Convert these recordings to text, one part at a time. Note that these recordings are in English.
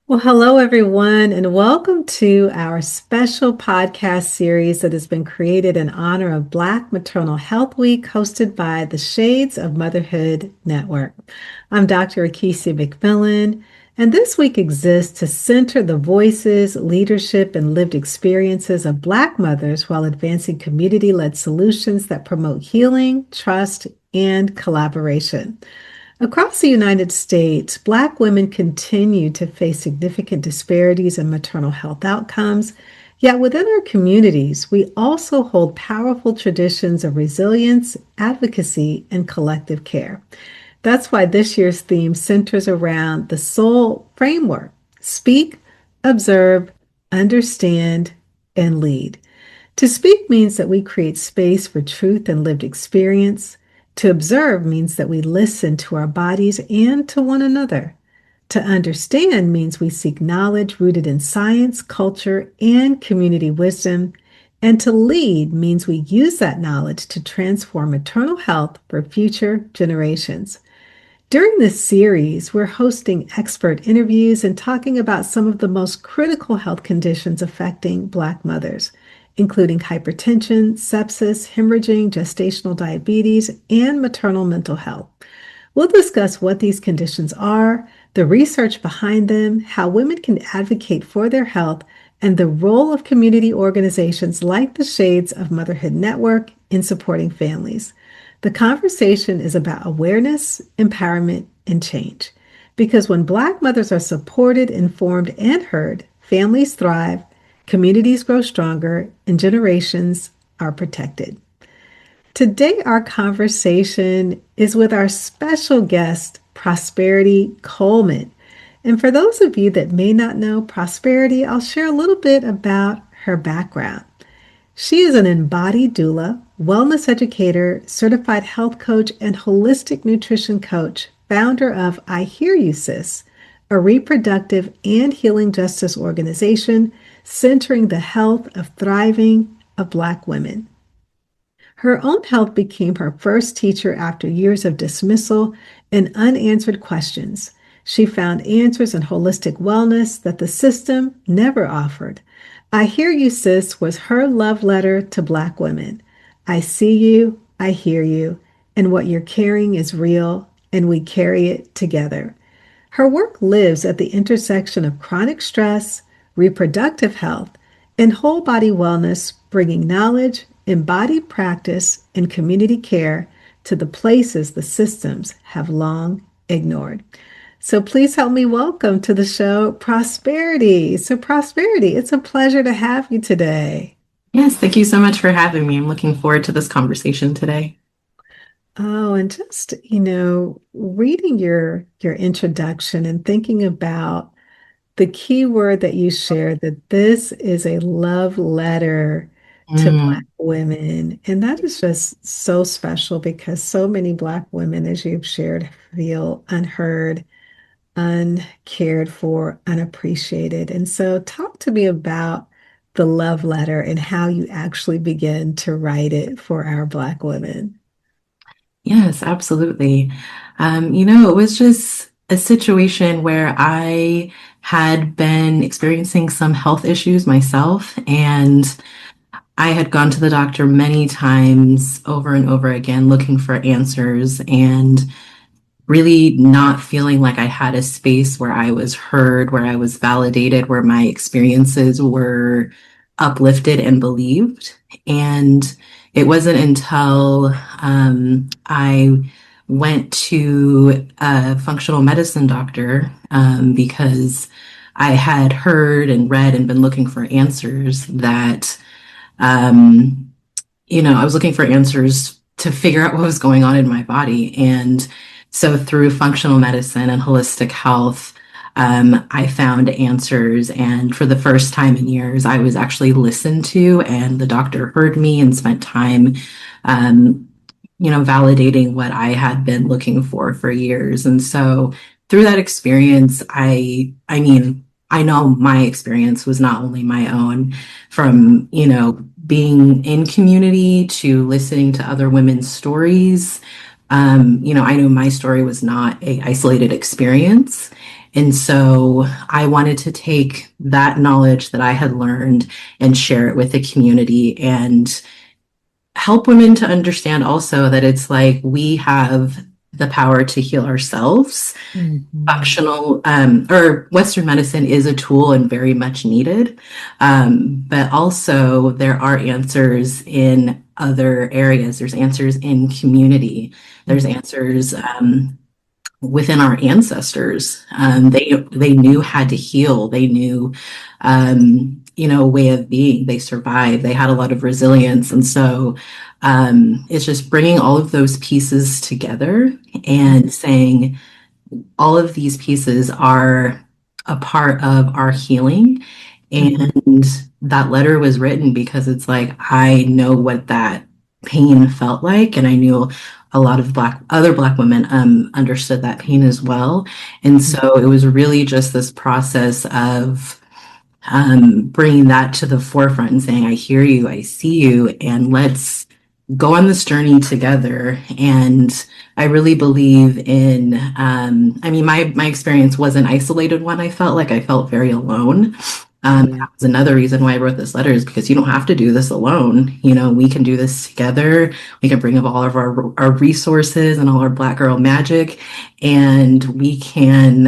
Well, hello, everyone, and welcome to our special podcast series that has been created in honor of Black Maternal Health Week, hosted by the Shades of Motherhood Network. I'm Dr. Akisi McMillan, and this week exists to center the voices, leadership, and lived experiences of Black mothers while advancing community-led solutions that promote healing, trust, and collaboration. Across the United States, Black women continue to face significant disparities in maternal health outcomes. Yet within our communities, we also hold powerful traditions of resilience, advocacy, and collective care. That's why this year's theme centers around the SOUL framework: speak, observe, understand, and lead. To speak means that we create space for truth and lived experience. To observe means that we listen to our bodies and to one another. To understand means we seek knowledge rooted in science, culture, and community wisdom. And to lead means we use that knowledge to transform maternal health for future generations. During this series, we're hosting expert interviews and talking about some of the most critical health conditions affecting Black mothers, including hypertension, sepsis, hemorrhaging, gestational diabetes, and maternal mental health. We'll discuss what these conditions are, the research behind them, how women can advocate for their health, and the role of community organizations like the Shades of Motherhood Network in supporting families. The conversation is about awareness, empowerment, and change. Because when Black mothers are supported, informed, and heard, families thrive, communities grow stronger, and generations are protected. Today, our conversation is with our special guest, Prosparetti Coleman. And for those of you that may not know Prosparetti, I'll share a little bit about her background. She is an embodied doula, wellness educator, certified health coach, and holistic nutrition coach, founder of I Hear You Sis, a reproductive and healing justice organization centering the health of thriving of Black women. Her own health became her first teacher after years of dismissal and unanswered questions. She found answers in holistic wellness that the system never offered. I Hear You Sis was her love letter to Black women. I see you, I hear you, and what you're carrying is real, and we carry it together. Her work lives at the intersection of chronic stress, reproductive health, and whole body wellness, bringing knowledge, embodied practice, and community care to the places the systems have long ignored. So please help me welcome to the show Prosparetti. So Prosparetti, it's a pleasure to have you today. Yes, thank you so much for having me. I'm looking forward to this conversation today. Oh, and just, reading your introduction and thinking about the key word that you shared, that this is a love letter to Black Mm, women. And that is just so special because so many Black women, as you've shared, feel unheard, uncared for, unappreciated. And so, talk to me about the love letter and how you actually begin to write it for our Black women. yes, absolutely. It was just a situation where I had been experiencing some health issues myself, and I had gone to the doctor many times over and over again looking for answers and really not feeling like I had a space where I was heard, where I was validated, where my experiences were uplifted and believed. And it wasn't until I went to a functional medicine doctor because I had heard and read and been looking for answers that um, I was looking for answers to figure out what was going on in my body. And so through functional medicine and holistic health, I found answers. And for the first time in years, I was actually listened to, and the doctor heard me and spent time, um, validating what I had been looking for years. And so through that experience, I mean, I know my experience was not only my own from, being in community to listening to other women's stories. I know my story was not a isolated experience. And so I wanted to take that knowledge that I had learned and share it with the community and help women to understand also that it's like we have the power to heal ourselves. Mhm. Functional or Western medicine is a tool and very much needed. But also there are answers in other areas. There's answers in community. There's answers within our ancestors. They knew how to heal. They knew, a way of being. They survived. They had a lot of resilience, and so it's just bringing all of those pieces together and saying all of these pieces are a part of our healing. Mhm. And that letter was written because it's like, I know what that pain felt like. And I knew a lot of other Black women understood that pain as well. And so it was really just this process of bringing that to the forefront and saying, I hear you, I see you, and let's go on this journey together. And I really believe in, I mean, my experience was an isolated one. I felt very alone. Yeah. That was another reason why I wrote this letter is because you don't have to do this alone. We can do this together. We can bring up all of our resources and all our Black girl magic, and we can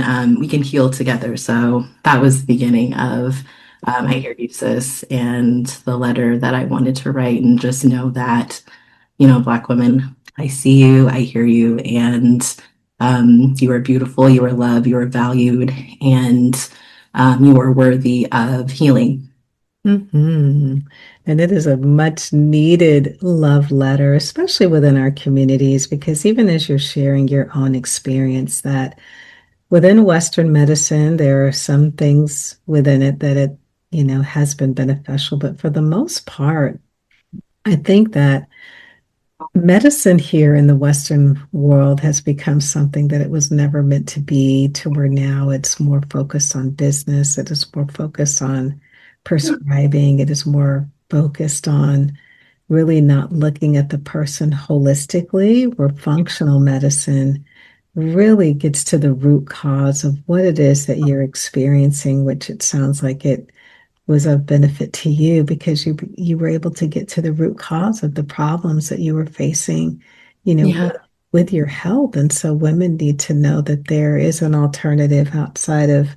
heal together. So that was the beginning of I Hear You Sis and the letter that I wanted to write, and just know that, Black women, I see you, I hear you, and you are beautiful, you are loved, you are valued, and you are worthy of healing. Hmm. And it is a much needed love letter, especially within our communities, because even as you're sharing your own experience, that within Western medicine, there are some things within it that it has been beneficial. But for the most part, I think that medicine here in the Western world has become something that it was never meant to be, to where now it's more focused on business, it is more focused on prescribing, it is more focused on really not looking at the person holistically, where functional medicine really gets to the root cause of what it is that you're experiencing, which it sounds like it was of benefit to you because you were able to get to the root cause of the problems that you were facing, Yeah. with your health. And so women need to know that there is an alternative outside of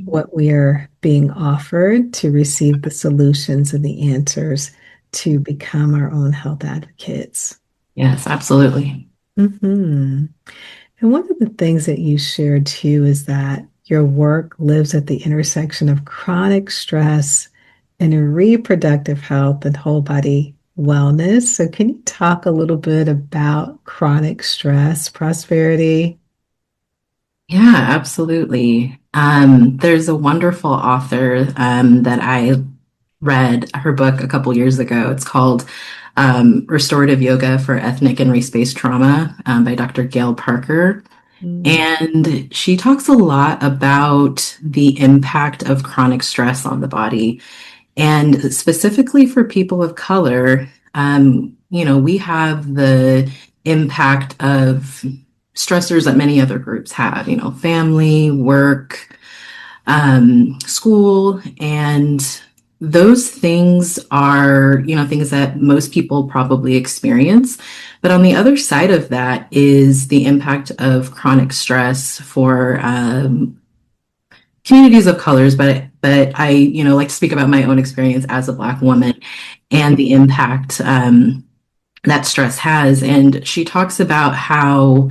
what we are being offered to receive the solutions and the answers to become our own health advocates. Yes, absolutely. Hmm. And one of the things that you shared too is that your work lives at the intersection of chronic stress and reproductive health and whole body wellness. So, can you talk a little bit about chronic stress, Prosperity? Yeah, absolutely. There's a wonderful author that I read her book a couple years ago. It's called Restorative Yoga for Ethnic and Race-Based Trauma by Dr. Gail Parker. Mm, And she talks a lot about the impact of chronic stress on the body. And specifically for people of color, we have the impact of stressors that many other groups have, family, work, school, and those things are, things that most people probably experience. But on the other side of that is the impact of chronic stress for communities of colors, but I, like to speak about my own experience as a Black woman and the impact that stress has. And she talks about how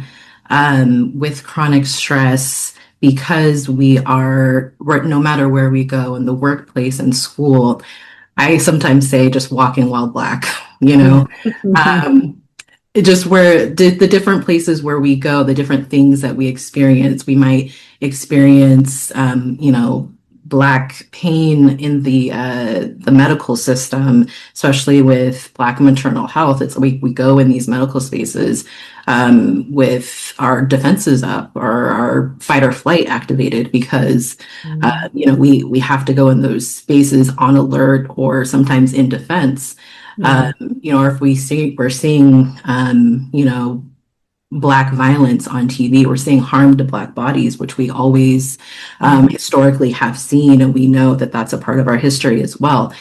with chronic stress, because we're, no matter where we go in the workplace and school, I sometimes say just walking while Black, you yeah. know. Um, it just where the different places where we go, the different things that we experience, we might experience, Black pain in the medical system, especially with Black maternal health. It's we go in these medical spaces with our defenses up or our fight or flight activated because Mm, we have to go in those spaces on alert or sometimes in defense. yeah. Or if we're seeing, Black violence on TV. We're seeing harm to Black bodies, which we always historically have seen, and we know that that's a part of our history as well.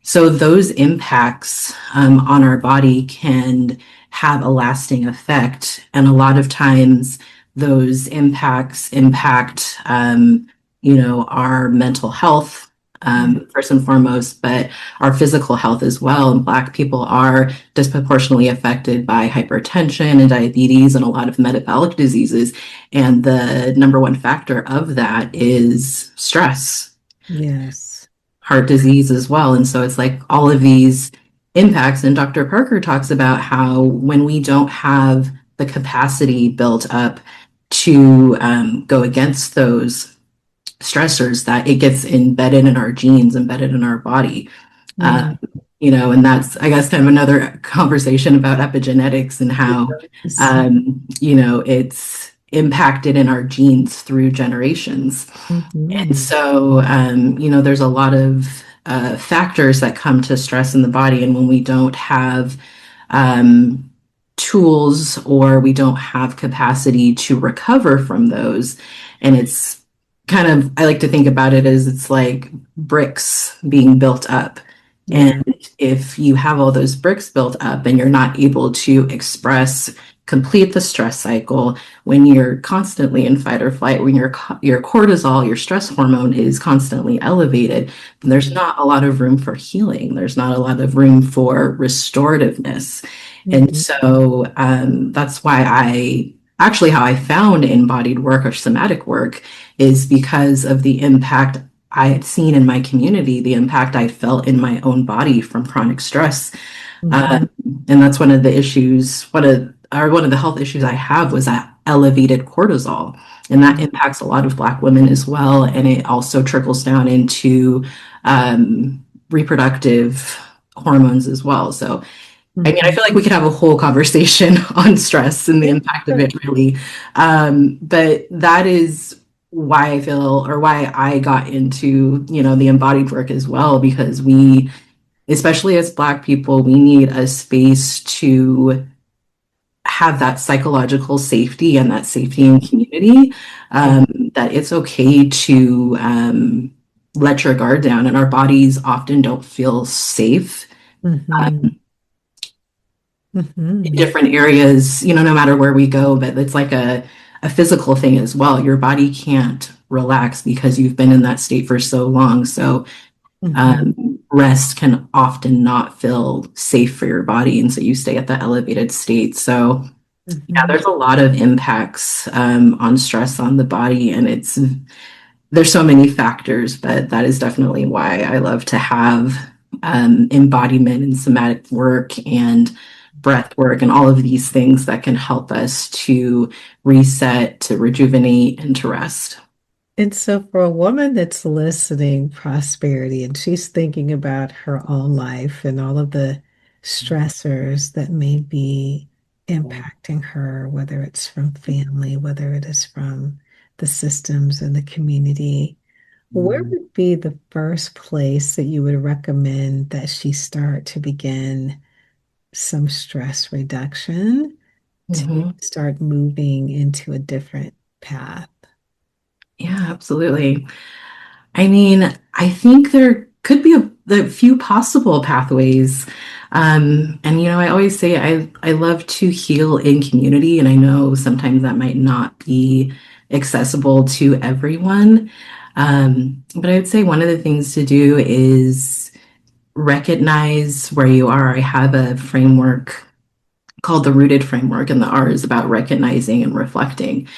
So those impacts on our body can have a lasting effect, and a lot of times those impacts impact, our mental health first and foremost, but our physical health as well. And Black people are disproportionately affected by hypertension and diabetes and a lot of metabolic diseases. And the number one factor of that is stress, Yes. heart disease as well. And so it's like all of these impacts. And Dr. Parker talks about how when we don't have the capacity built up to go against those stressors, that it gets embedded in our genes, embedded in our body. Uh, Mhm. and that's, I guess, kind of another conversation about epigenetics and how, Yes. it's impacted in our genes through generations. And Mhm. so, there's a lot of factors that come to stress in the body. And when we don't have um, tools or we don't have capacity to recover from those, and it's kind of, I like to think about it as it's like bricks being built up. Yeah. And if you have all those bricks built up and you're not able to complete the stress cycle, when you're constantly in fight or flight, when your cortisol, your stress hormone is constantly elevated, then there's not a lot of room for healing. There's not a lot of room for restorativeness. And Mhm. so that's why how I found embodied work or somatic work is because of the impact I had seen in my community, the impact I felt in my own body from chronic stress. Uh, Mhm. and that's one of the issues, one of the health issues I have was that elevated cortisol. And that impacts a lot of Black women as well. And it also trickles down into reproductive hormones as well. So, I mean, I Mhm. feel like we could have a whole conversation on stress and the impact of Yeah. it, really. But that is why I feel, or why I got into, the embodied work as well, because especially as Black people, we need a space to have that psychological safety and that safety in community, Yeah. that it's okay to let your guard down. And our bodies often don't feel safe Mhm. in Mhm. different areas, no matter where we go, but it's like a physical thing as well. Your body can't relax because you've been in that state for so long. So Mhm. rest can often not feel safe for your body. And so you stay at that elevated state. So yeah, Mhm. there's a lot of impacts on stress on the body. And there's so many factors, but that is definitely why I love to have embodiment and somatic work and breath work and all of these things that can help us to reset, to rejuvenate, and to rest. And so, for a woman that's listening, Prosperity, and she's thinking about her own life and all of the stressors that may be impacting her, whether it's from family, whether it is from the systems and the community, where would be the first place that you would recommend that she start to begin some stress reduction to Mhm. start moving into a different path? Yeah, absolutely. I mean, I think there could be a few possible pathways. And I always say I love to heal in community, and I know sometimes that might not be accessible to everyone. But I would say one of the things to do is recognize where you are. I have a framework called the Rooted Framework, and the R is about recognizing and reflecting.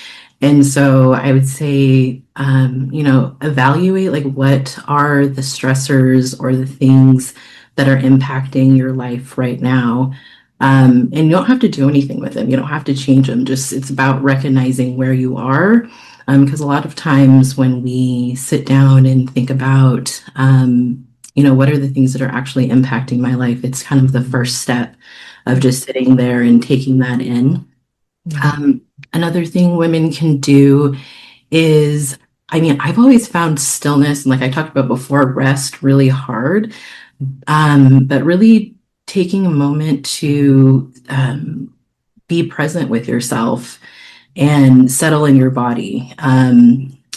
And so I would say, evaluate like what are the stressors or the things that are impacting your life right now. And you don't have to do anything with them. You don't have to change them. Just it's about recognizing where you are. Because a lot of times when we sit down and think about, what are the things that are actually impacting my life, it's kind of the first step of just sitting there and taking that in. Yeah. Um, Another thing women can do is, I mean, I've always found stillness and, like I talked about before, rest really hard. But really taking a moment to be present with yourself and settle in your body.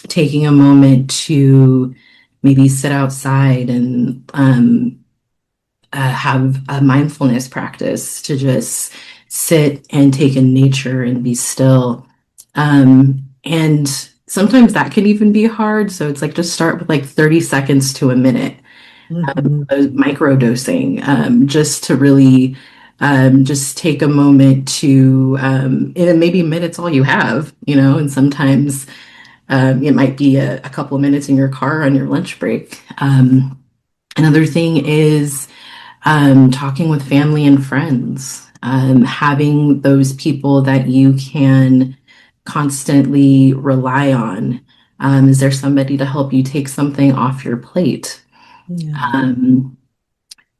Taking a moment to maybe sit outside and have a mindfulness practice to just sit and take in nature and be still. And sometimes that can even be hard. So it's like just start with like 30 seconds to a minute, Mhm. micro dosing, just to really just take a moment to, and maybe a minute's all you have, and sometimes it might be a couple of minutes in your car on your lunch break. Another thing is talking with family and friends, having those people that you can constantly rely on. Is there somebody to help you take something off your plate? Yeah. Um,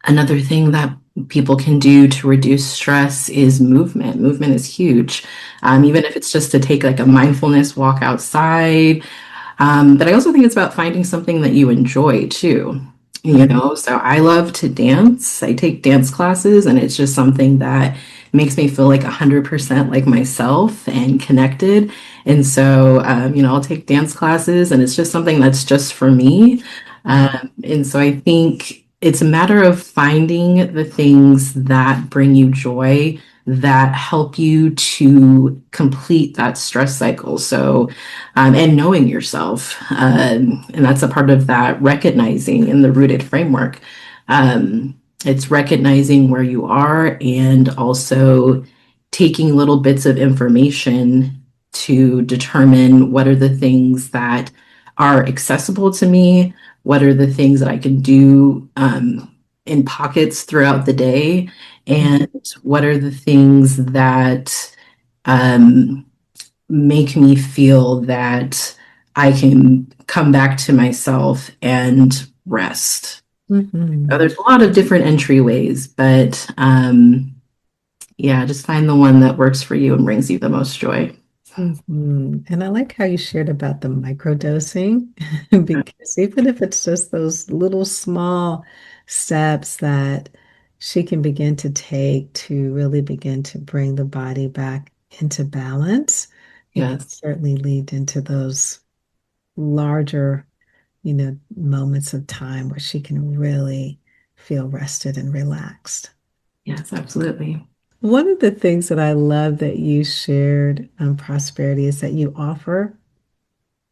Another thing that people can do to reduce stress is movement. Movement is huge. Even if it's just to take like a mindfulness walk outside, but I also think it's about finding something that you enjoy too. Mhm. So I love to dance. I take dance classes, and it's just something that makes me feel like 100% like myself and connected. And so, I'll take dance classes, and it's just something that's just for me. And so I think it's a matter of finding the things that bring you joy, that help you to complete that stress cycle. So, and knowing yourself. And that's a part of that recognizing in the rooted framework. It's recognizing where you are and also taking little bits of information to determine what are the things that are accessible to me, what are the things that I can do in pockets throughout the day, and what are the things that um, make me feel that I can come back to myself and rest. Mhm. There's a lot of different entryways, but yeah, just find the one that works for you and brings you the most joy. And I like how you shared about the microdosing because even if it's just those little small steps that she can begin to take to really begin to bring the body back into balance, it can Yes, certainly lead into those larger, moments of time where she can really feel rested and relaxed. yes, absolutely. One of the things that I love that you shared on Prosperity is that you offer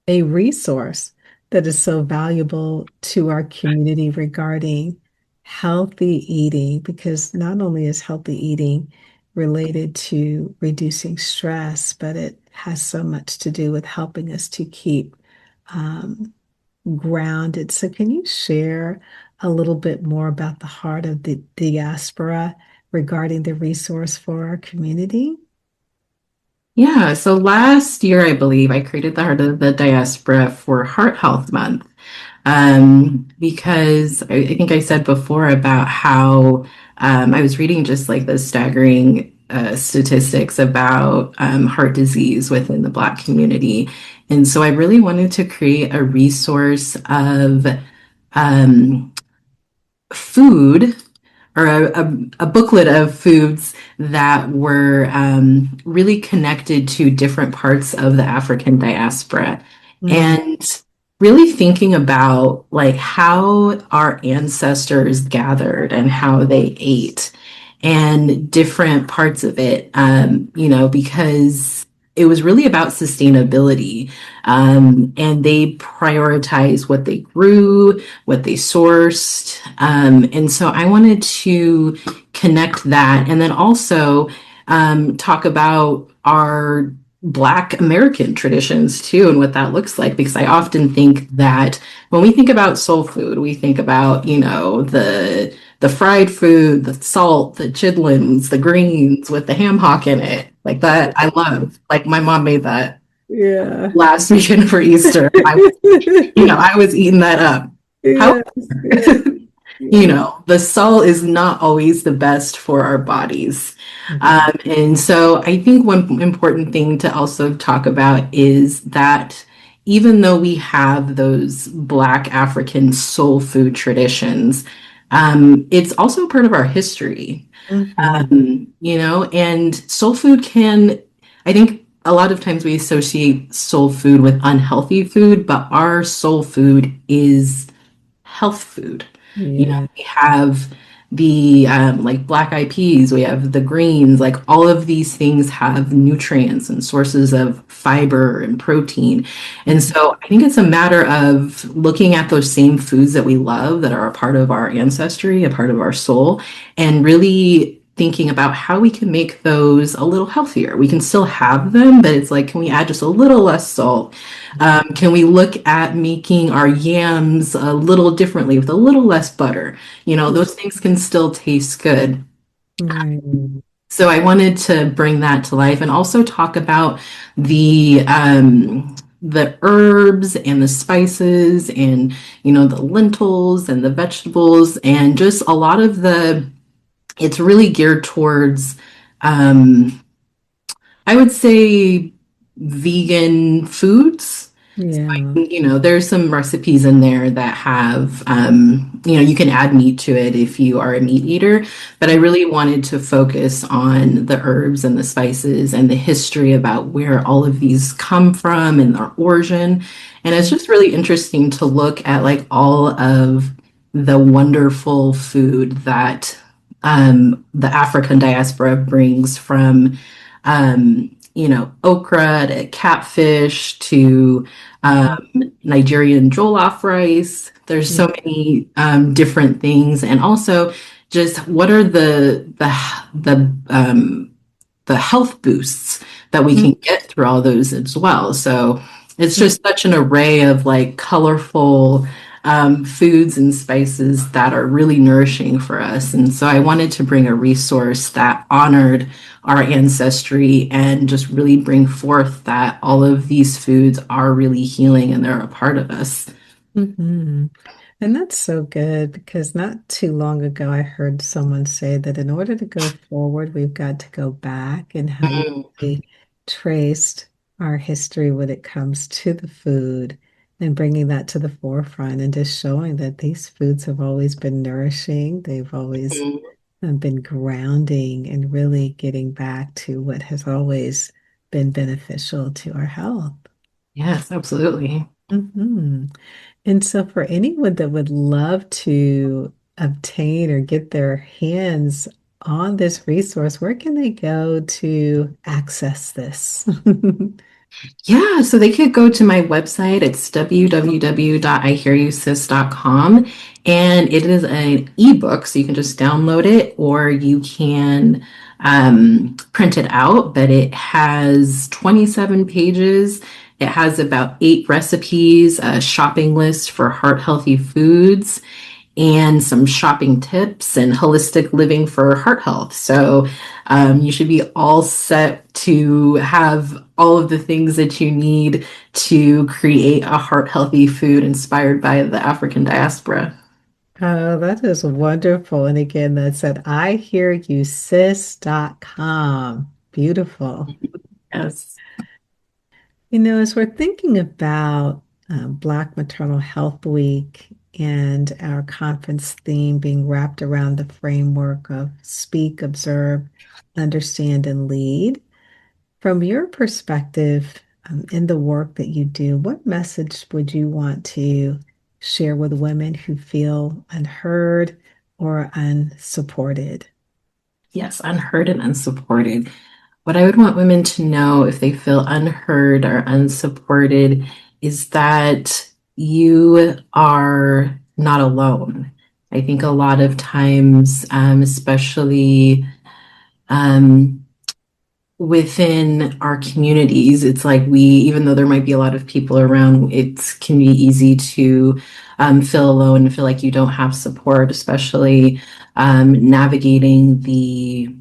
a resource that is so valuable to our community regarding healthy eating, because not only is healthy eating related to reducing stress, but it has so much to do with helping us to keep um, grounded. So, can you share a little bit more about the heart of the diaspora regarding the resource for our community? Yeah, so last year, I believe, I created the Heart of the Diaspora for Heart Health Month. Because I think I said before about how I was reading just like the staggering statistics about heart disease within the Black community. And so I really wanted to create a resource of um, food or a booklet of foods that were really connected to different parts of the African diaspora. Mm, And really thinking about like how our ancestors gathered and how they ate and different parts of it, because it was really about sustainability. And they prioritized what they grew, what they sourced. And so I wanted to connect that and then also talk about our Black American traditions too and what that looks like, because I often think that when we think about soul food, we think about, the fried food, the salt, the chitlins, the greens with the ham hock in it. Like that, I love. Like my mom made that yeah. last weekend for Easter. I was eating that up. Yes, yes, However, yes. the salt is not always the best for our bodies. Mhm. And so I think one important thing to also talk about is that even though we have those Black African soul food traditions, It's also part of our history. Hmm. And soul food I think a lot of times we associate soul food with unhealthy food, but our soul food is health food. Yeah. We have the like black eyed peas, we have the greens, like all of these things have nutrients and sources of fiber and protein. And so I think it's a matter of looking at those same foods that we love that are a part of our ancestry, a part of our soul, and really thinking about how we can make those a little healthier. We can still have them, but it's like, can we add just a little less salt? Can we look at making our yams a little differently with a little less butter? Those things can still taste good. Right. So I wanted to bring that to life and also talk about the herbs and the spices and the lentils and the vegetables and just a lot of it's really geared towards um, I would say vegan foods. Yeah. There's some recipes in there that have, you can add meat to it if you are a meat eater. But I really wanted to focus on the herbs and the spices and the history about where all of these come from and their origin. And it's just really interesting to look at like all of the wonderful food that the African diaspora brings from, okra to catfish to Nigerian jollof rice. There's Yeah. so many different things, and also just what are the health boosts that we can get through all those as well. So it's just such an array of like colorful foods and spices that are really nourishing for us. And so I wanted to bring a resource that honored our ancestry and just really bring forth that all of these foods are really healing and they're a part of us. Hmm. And that's so good because not too long ago, I heard someone say that in order to go forward, we've got to go back and have Mm, really traced our history when it comes to the food and bringing that to the forefront and just showing that these foods have always been nourishing. They've always mm. been grounding and really getting back to what has always been beneficial to our health. Yes, absolutely. Hmm. And so, for anyone that would love to obtain or get their hands on this resource, where can they go to access this? Yeah, so they could go to my website. It's www.ihearyousis.com. And it is an ebook, so you can just download it or you can print it out. But it has 27 pages. It has about 8 recipes, a shopping list for heart healthy foods, and some shopping tips and holistic living for heart health. So you should be all set to have all of the things that you need to create a heart healthy food inspired by the African diaspora. Oh, that is wonderful. And again, that's at ihearyousis.com. Beautiful. Yes. As we're thinking about Black Maternal Health Week and our conference theme being wrapped around the framework of speak, observe, understand, and lead, from your perspective, in the work that you do, what message would you want to share with women who feel unheard or unsupported? Yes, unheard and unsupported. What I would want women to know if they feel unheard or unsupported is that you are not alone. I think a lot of times, especially um, within our communities, it's like even though there might be a lot of people around, it can be easy to feel alone and feel like you don't have support, especially navigating the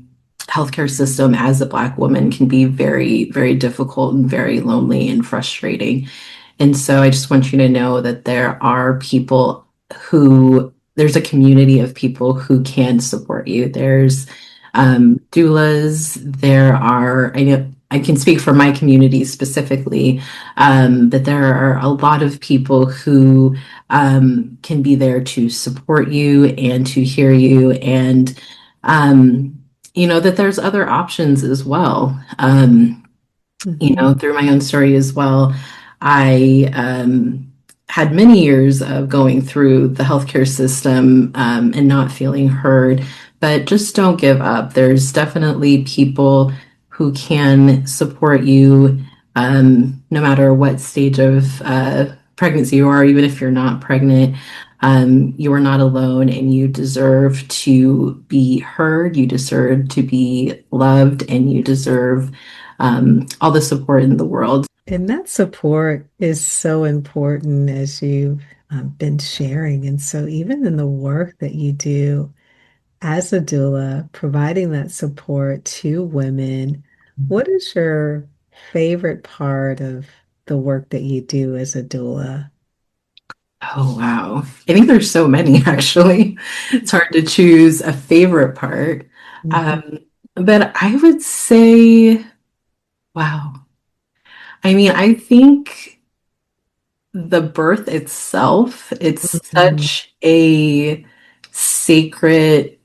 healthcare system as a Black woman can be very, very difficult and very lonely and frustrating. And so I just want you to know that there's a community of people who can support you. There's doulas. There are, I know, I can speak for my community specifically, that there are a lot of people who can be there to support you and to hear you, and that there's other options as well. Mhm. Through my own story as well, I had many years of going through the healthcare system and not feeling heard, but just don't give up. There's definitely people who can support you no matter what stage of pregnancy you are, even if you're not pregnant. You are not alone, and you deserve to be heard. You deserve to be loved, and you deserve all the support in the world. And that support is so important as you've been sharing. And so, even in the work that you do as a doula, providing that support to women, what is your favorite part of the work that you do as a doula? Oh, wow. I think there's so many, actually. It's hard to choose a favorite part. Mhm. Um, but I would say, wow. I mean, I think the birth itself, it's Mhm. such a sacred,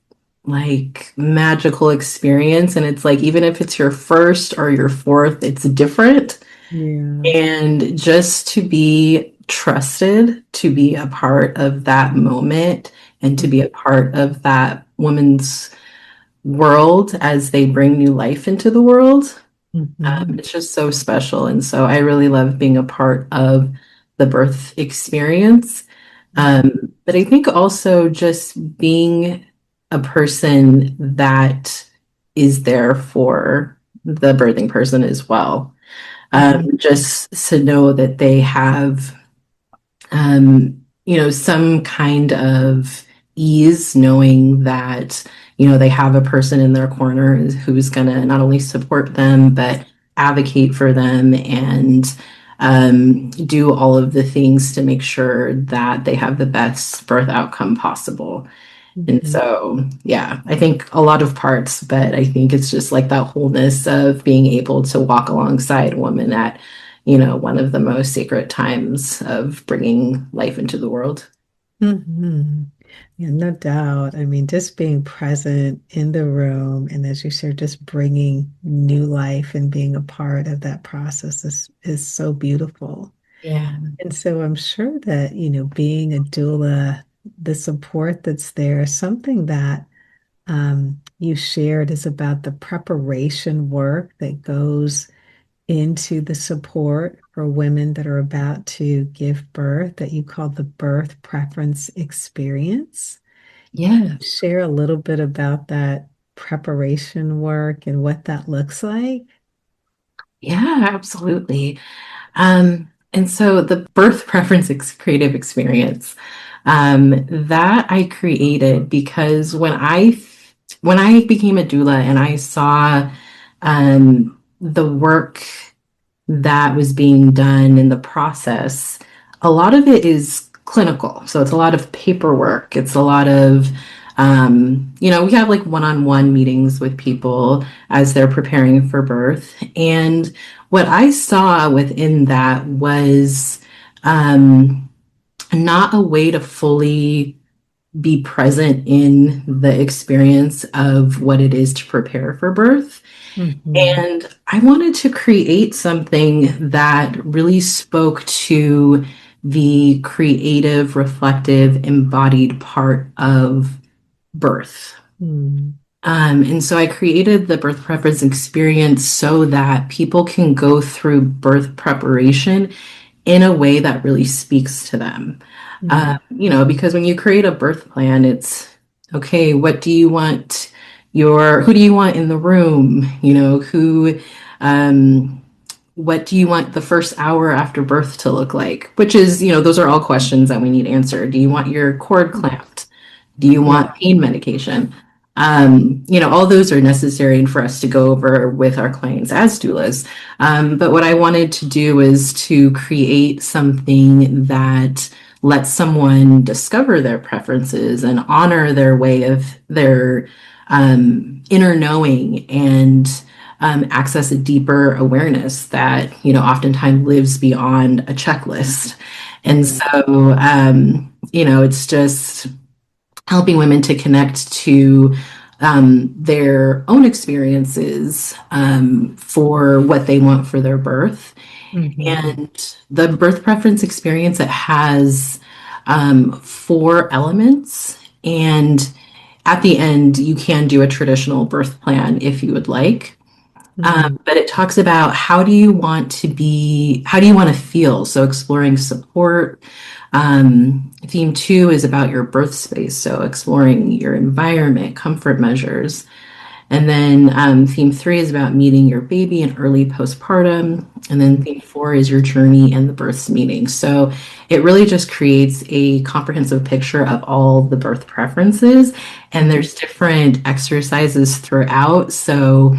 like magical experience. And it's like, even if it's your first or your fourth, it's different. Yeah. And just to be trusted to be a part of that moment and to be a part of that woman's world as they bring new life into the world, Mhm. it's just so special. And so I really love being a part of the birth experience. But I think also just being a person that is there for the birthing person as well. Mhm. Just to know that they have, some kind of ease, knowing that, they have a person in their corner who's going to not only support them, but advocate for them and do all of the things to make sure that they have the best birth outcome possible. And Mhm. so, yeah, I think a lot of parts, but I think it's just like that wholeness of being able to walk alongside a woman at, one of the most sacred times of bringing life into the world. Mhm. Yeah, no doubt. I mean, just being present in the room and as you said, just bringing new life and being a part of that process is so beautiful. Yeah. And so I'm sure that, being a doula, the support that's there, something that you shared is about the preparation work that goes into the support for women that are about to give birth that you call the birth preference experience. Yeah. Share a little bit about that preparation work and what that looks like. Yeah, absolutely. And so the birth preference creative experience, that I created because when I became a doula and I saw the work that was being done in the process, a lot of it is clinical. So it's a lot of paperwork. It's a lot of, we have like one-on-one meetings with people as they're preparing for birth. And what I saw within that was not a way to fully be present in the experience of what it is to prepare for birth. Mhm. And I wanted to create something that really spoke to the creative, reflective, embodied part of birth. Mm. And so I created the birth preference experience so that people can go through birth preparation in a way that really speaks to them. Mm. Because when you create a birth plan, it's okay, who do you want in the room? Um, what do you want the first hour after birth to look like? Which is, those are all questions that we need answered. Do you want your cord clamped? Do you Yeah. want pain medication? All those are necessary for us to go over with our clients as doulas. But what I wanted to do is to create something that lets someone discover their preferences and honor their way of their inner knowing and access a deeper awareness that, oftentimes lives beyond a checklist. And Mm, so, it's just helping women to connect to their own experiences for what they want for their birth. mhm, And the birth preference experience, it has four elements. And at the end, you can do a traditional birth plan if you would like. mm, But it talks about how do you want to feel? So exploring support. Theme two is about your birth space. So exploring your environment, comfort measures. And then theme three is about meeting your baby and early postpartum. And then mm, theme four is your journey and the birth meeting. So it really just creates a comprehensive picture of all the birth preferences. And mhm, there's different exercises throughout. So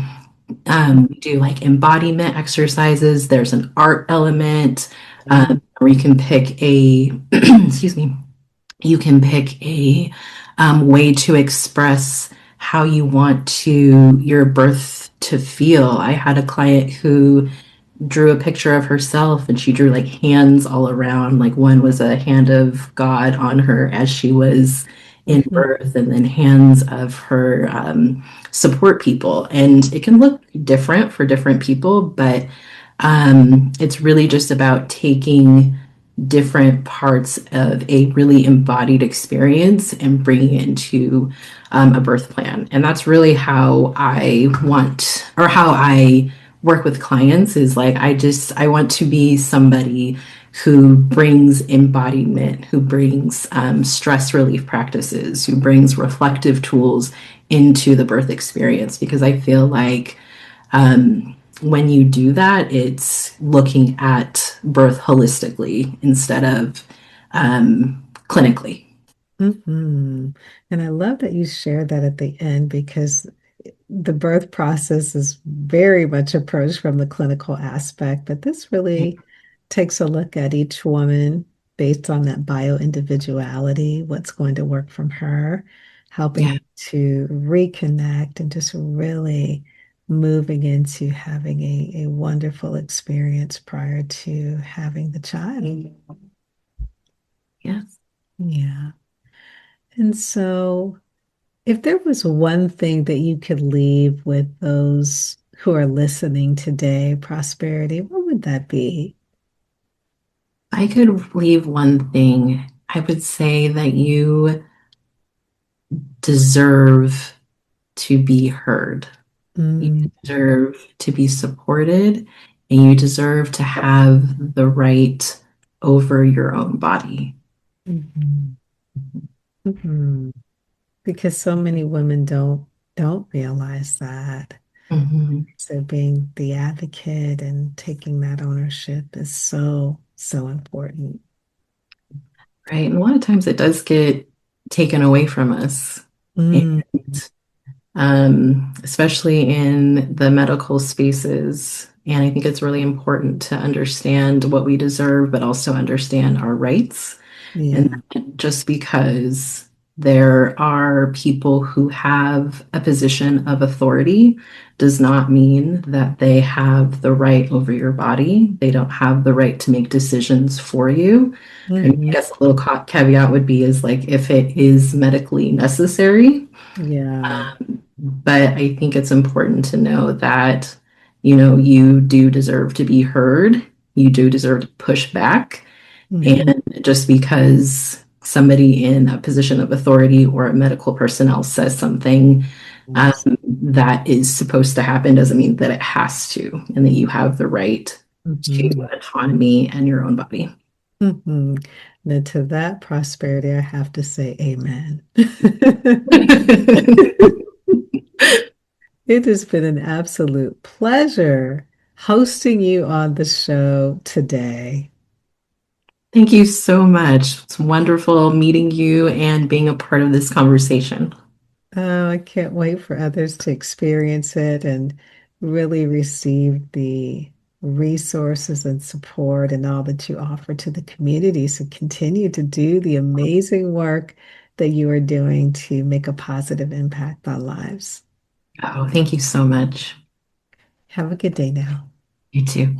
we do like embodiment exercises. There's an art element where you can pick a, excuse me, you can pick a way to express how you want your birth to feel. I had a client who drew a picture of herself and she drew like hands all around. Like one was a hand of God on her as she was in mhm, birth, and then hands of her support people. And it can look different for different people, but it's really just about taking different parts of a really embodied experience and bringing it into a birth plan. And that's really how I want, or how I work with clients, is like I want to be somebody who brings embodiment, who brings stress relief practices, who brings reflective tools into the birth experience, because I feel like when you do that, it's looking at birth holistically instead of clinically. mhm. And I love that you shared that at the end because the birth process is very much approached from the clinical aspect, but this really takes a look at each woman based on that bio individuality, what's going to work from her, helping Yeah. them to reconnect and just really moving into having a wonderful experience prior to having the child. Yes. Yeah. And so, if there was one thing that you could leave with those who are listening today, Prosperity, what would that be? I could leave one thing. I would say that you deserve to be heard. You Mm, deserve to be supported, and you deserve to have the right over your own body. mhm, mhm. Because so many women don't realize that. Mhm. So being the advocate and taking that ownership is so, so important. Right. And a lot of times it does get taken away from us. And Mm, especially in the medical spaces. And I think it's really important to understand what we deserve, but also understand our rights. And yeah. just because there are people who have a position of authority does not mean that they have the right over your body. They don't have the right to make decisions for you. I mean, I Mhm. guess a little caveat would be is like if it is medically necessary. Yeah. But I think it's important to know that, you do deserve to be heard. You do deserve to push back. Mhm. And just because somebody in a position of authority or a medical personnel says something that is supposed to happen doesn't mean that it has to, and that you have the right to Mhm. autonomy and your own body. Mhm. Now, to that prosperity, I have to say amen. It has been an absolute pleasure hosting you on the show today. Thank you so much. It's wonderful meeting you and being a part of this conversation. Oh, I can't wait for others to experience it and really receive the resources and support and all that you offer to the community. So continue to do the amazing work that you are doing to make a positive impact on lives. Oh, thank you so much. Have a good day now. You too.